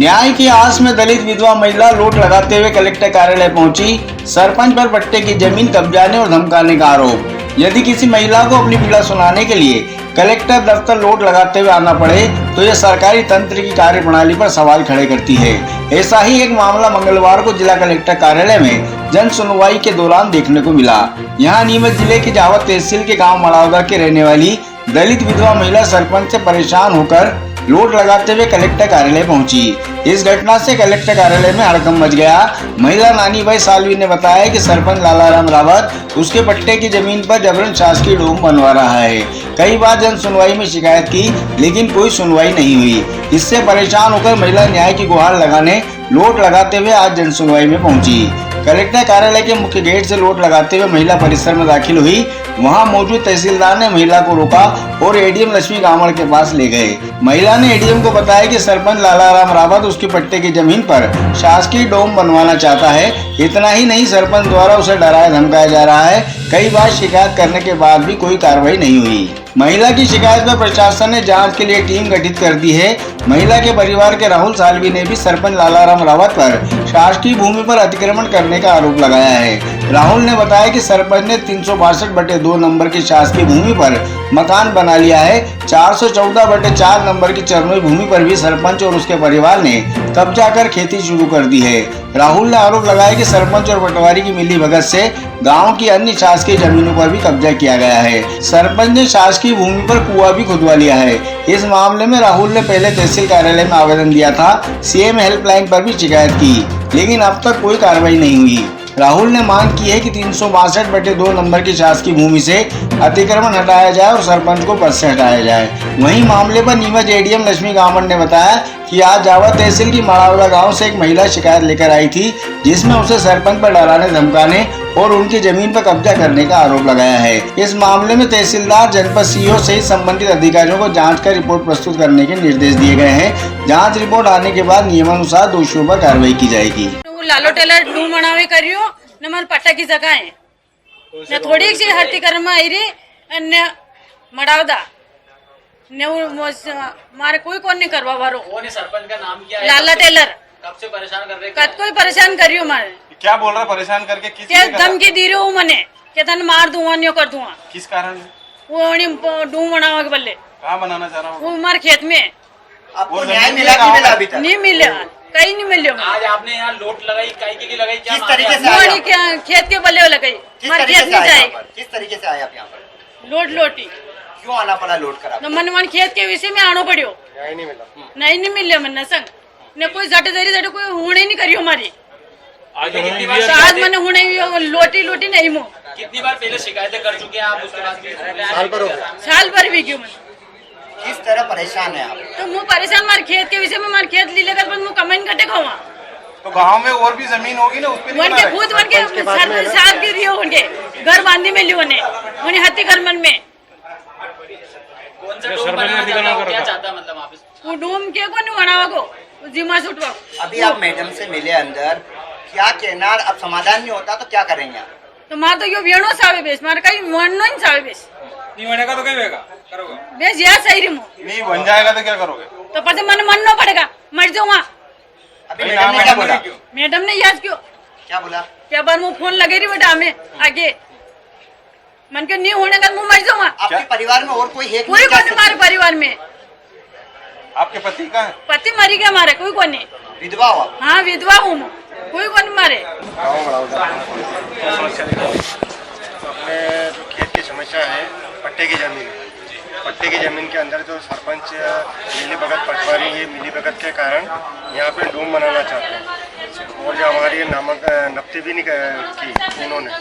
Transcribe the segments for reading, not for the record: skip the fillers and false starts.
न्याय की आस में दलित विधवा महिला लोट लगाते हुए कलेक्टर कार्यालय पहुंची। सरपंच पर पट्टे की जमीन कब्जाने और धमकाने का आरोप। यदि किसी महिला को अपनी पीड़ा सुनाने के लिए कलेक्टर दफ्तर लोट लगाते हुए आना पड़े तो यह सरकारी तंत्र की कार्यप्रणाली पर सवाल खड़े करती है। ऐसा ही एक मामला मंगलवार को जिला कलेक्टर कार्यालय में जन सुनवाई के दौरान देखने को मिला। यहाँ नीमच जिले के जावत तहसील के गाँव मड़ावदा के रहने वाली दलित विधवा महिला सरपंच से परेशान होकर लोट लगाते हुए कलेक्टर कार्यालय पहुंची। इस घटना से कलेक्टर कार्यालय में हड़कंप मच गया। महिला नानीबाई सालवी ने बताया कि सरपंच लालाराम रावत उसके पट्टे की जमीन पर जबरन शासकीय डोम बनवा रहा है। कई बार जन सुनवाई में शिकायत की लेकिन कोई सुनवाई नहीं हुई। इससे परेशान होकर महिला न्याय की गुहार लगाने लोट लगाते हुए आज जन सुनवाई में पहुंची। कलेक्टर कार्यालय के मुख्य गेट से लोट लगाते हुए महिला परिसर में दाखिल हुई। वहां मौजूद तहसीलदार ने महिला को रोका और एडीएम लक्ष्मी गामड़ के पास ले गए। महिला ने एडीएम को बताया कि सरपंच लालाराम रावत उसके पट्टे की जमीन पर शासकीय डोम बनवाना चाहता है। इतना ही नहीं, सरपंच द्वारा उसे डराया धमकाया जा रहा है। कई बार शिकायत करने के बाद भी कोई कार्रवाई नहीं हुई। महिला की शिकायत पर प्रशासन ने जांच के लिए टीम गठित कर दी है। महिला के परिवार के राहुल सालवी ने भी सरपंच लालाराम रावत पर शासकीय भूमि पर अतिक्रमण करने का आरोप लगाया है। राहुल ने बताया कि सरपंच ने 362/2 नंबर की शासकीय भूमि पर मकान बना लिया है। 414/4 नंबर की चरनोई भूमि पर भी सरपंच और उसके परिवार ने कब्जा कर खेती शुरू कर दी है। राहुल ने आरोप लगाया कि सरपंच और पटवारी की मिलीभगत से गांव की अन्य शासकीय जमीनों पर भी कब्जा किया गया है। सरपंच ने शासकीय भूमि पर कुआं भी खुदवा लिया है। इस मामले में राहुल ने पहले तहसील कार्यालय में आवेदन दिया था। सीएम हेल्पलाइन पर भी शिकायत की लेकिन अब तक कोई कार्रवाई नहीं हुई। राहुल ने मांग की है कि 362/2 नंबर की शासकीय भूमि से अतिक्रमण हटाया जाए और सरपंच को पद से हटाया जाए। वहीं मामले पर नीमच एडीएम लक्ष्मी गामड़ ने बताया कि आज जावत तहसील की मड़ावदा गांव से एक महिला शिकायत लेकर आई थी जिसमें उसे सरपंच पर डराने धमकाने और उनकी जमीन पर कब्जा करने का आरोप लगाया है। इस मामले में तहसीलदार, जनपद सीईओ सहित संबंधित अधिकारियों को जांच कर रिपोर्ट प्रस्तुत करने के निर्देश दिए गए हैं। जांच रिपोर्ट आने के बाद नियमानुसार दोषियों पर कार्रवाई की जाएगी। लालो टेलर डू मनावे करियो न मन पट्टा की जगह है न थोड़ी सी हरती कर्म आई रे न मड़ावदा ने मारे कोई कौन नहीं करवा वारो। कौन है सरपंच का नाम क्या है? लाला टेलर। कब से परेशान कर रहे हैं? कद कोई परेशान करियो मारे। क्या बोल रहा परेशान करके? किस के धमकी दी रही हूँ मने के तन मार दूंगा न्यो कर दूंगा। किस कारण? वो डू मनावा के बल्ले कहाँ बनाना चाह रहा हूँ? वो हमारे खेत में। आपको न्याय मिला नहीं मिला अभी तक? नहीं मिले, कहीं नहीं मिले। आज आपने यहाँ लोट लगाई, काई की लगाई? क्या किस तरीके से आए? क्या खेत के बल्ले लगाई? हमारे खेत में जाएगी। किस तरीके से आए आप यहाँ पर? लोटी क्यों आना पड़ा लोट करा? मन खेत के विषय में आनो पड़ियो। नहीं मिले मन संग ने कोई झट कोई होने नहीं करियो हमारी। आज मैंने होने लोटी नहीं मो। कितनी बार पहले शिकायतें कर चुके हैं आप? उसके बाद साल भर भी क्यों मन किस तरह परेशान है आप? तो मुँह परेशान मार खेत के विषय में मार खेत ली लेकर मुँह कमेंट कटे खावा। तो गांव में और भी जमीन होगी ना, उस पे वन के खुद वन के सरपंच साहब की रियो उनके घर बांधी में लियो ने उन्हें हत्ती कर मन में। कौन सा डोम बनाना चाहता है? क्या चाहता है मतलब आप? वो डोम के को नहीं बनावा को जिम्मा छुटवा। अभी आप मैडम से मिले अंदर, क्या कहना? अब समाधान नहीं होता तो क्या करेंगे आप? तो मार तो यो भेड़ो सावे बेस मार कहीं मन नहीं सावे बेस नहीं बनेगा तो क्या होगा? करोगे? बेस यह सही रिमो नहीं बन जाएगा तो क्या करोगे? तो पर मन मनना पड़ेगा, मर जाऊंगा। अभी मैडम ने क्या बोला? मैडम ने याद क्यों क्या बोला? क्या बार मुँह फोन लगे रही बेटा हमें आगे मन के नहीं होने का मुँह मर जाऊंगा। आपके परिवार में और कोई है? कोई कौन हमारे परिवार में? आपके पति कहाँ है? पति मरी गया हमारे, कोई कौन नहीं। विधवा हुआ? हाँ विधवा हूँ, कोई कौन मारे। अपने जो खेत की समस्या है, पट्टे की ज़मीन, पट्टे की ज़मीन के अंदर जो सरपंच मिलीभगत पटवारी ये मिलीभगत के कारण यहाँ पे डोम बनाना चाहते हैं। और जो हमारी नामक नफ्ती भी नहीं की इन्होंने,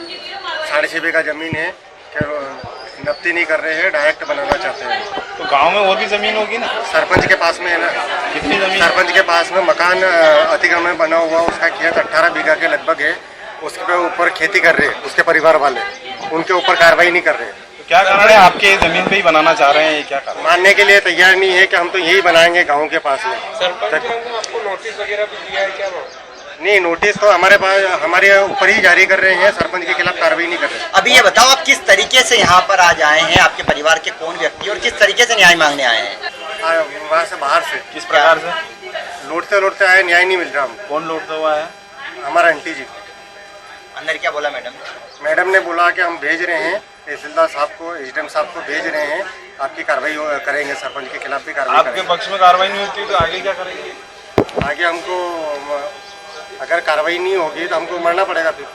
6.5 बीघा ज़मीन है कि नफ्ती नहीं कर रहे हैं, डायरेक्ट बनाना चाहते हैं। तो गांव में और भी जमीन होगी ना? सरपंच के पास में है ना। कितनी जमीन? सरपंच के पास में मकान अतिक्रमण बना हुआ, उसका खेत 18 बीघा के लगभग है। उसके ऊपर खेती कर रहे हैं उसके परिवार वाले, उनके ऊपर कार्रवाई नहीं कर रहे। तो क्या कारण है? आपके जमीन पे ही बनाना चाह रहे हैं? क्या कारण? मानने के लिए तैयार नहीं है कि हम तो यही बनाएंगे गांव के पास में। सरपंच को आपको नोटिस वगैरह भी दिया है क्या? नहीं, नोटिस तो हमारे पास हमारे ऊपर ही जारी कर रहे हैं, सरपंच के खिलाफ कार्रवाई नहीं कर रहे। अभी ये बताओ आप किस तरीके से यहाँ पर आज आए हैं? आपके परिवार के कौन व्यक्ति और किस तरीके से न्याय मांगने आए हैं? वहाँ से बाहर से किस प्रकार से? लौटते लौटते आए, न्याय नहीं मिल रहा हमको। कौन लौटता हुआ है? हमारा आंटी जी। अंदर क्या बोला मैडम? मैडम ने बोला कि हम भेज रहे हैं तहसीलदार साहब को, एसडीएम साहब को भेज रहे हैं, आपकी कार्रवाई करेंगे, सरपंच के खिलाफ भी कार्रवाई आपके करेंगे। पक्ष में कार्रवाई नहीं होती तो आगे क्या करेंगे? आगे हमको अगर कार्रवाई नहीं होगी तो हमको मरना पड़ेगा फिर।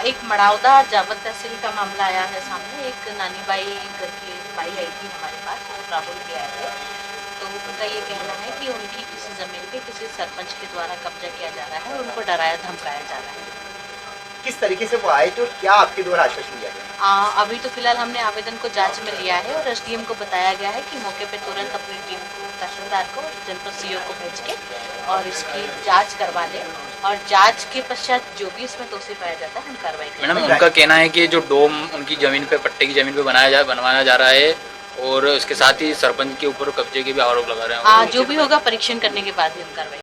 एक मड़ावदा जावत तहसील का मामला आया है सामने। एक नानी बाई करके बाई आई थी हमारे पास, वो राहुल के आए थे। तो उनका ये कहना है कि उनकी किसी ज़मीन पे किसी सरपंच के द्वारा कब्जा किया जा रहा है और उनको डराया धमकाया जा रहा है। किस तरीके से वो आए थे और क्या आपके द्वारा आश्वासन दिया गया? अभी तो फिलहाल हमने आवेदन को जांच में लिया है और एसडीएम को बताया गया है कि मौके पे तुरंत अपनी टीम को, तहसीलदार को, जनपद सीओ को भेज के और इसकी जांच करवा लें और जांच के पश्चात जो भी इसमें दोषी पाया जाता है हम कार्रवाई करेंगे। मैडम उनका कहना है कि जो डोम उनकी जमीन पे, पट्टे की जमीन पे बनवाया जा रहा है और उसके साथ ही सरपंच के ऊपर कब्जे के भी आरोप लगा रहे हैं। जो भी होगा परीक्षण करने के बाद ही हम कार्रवाई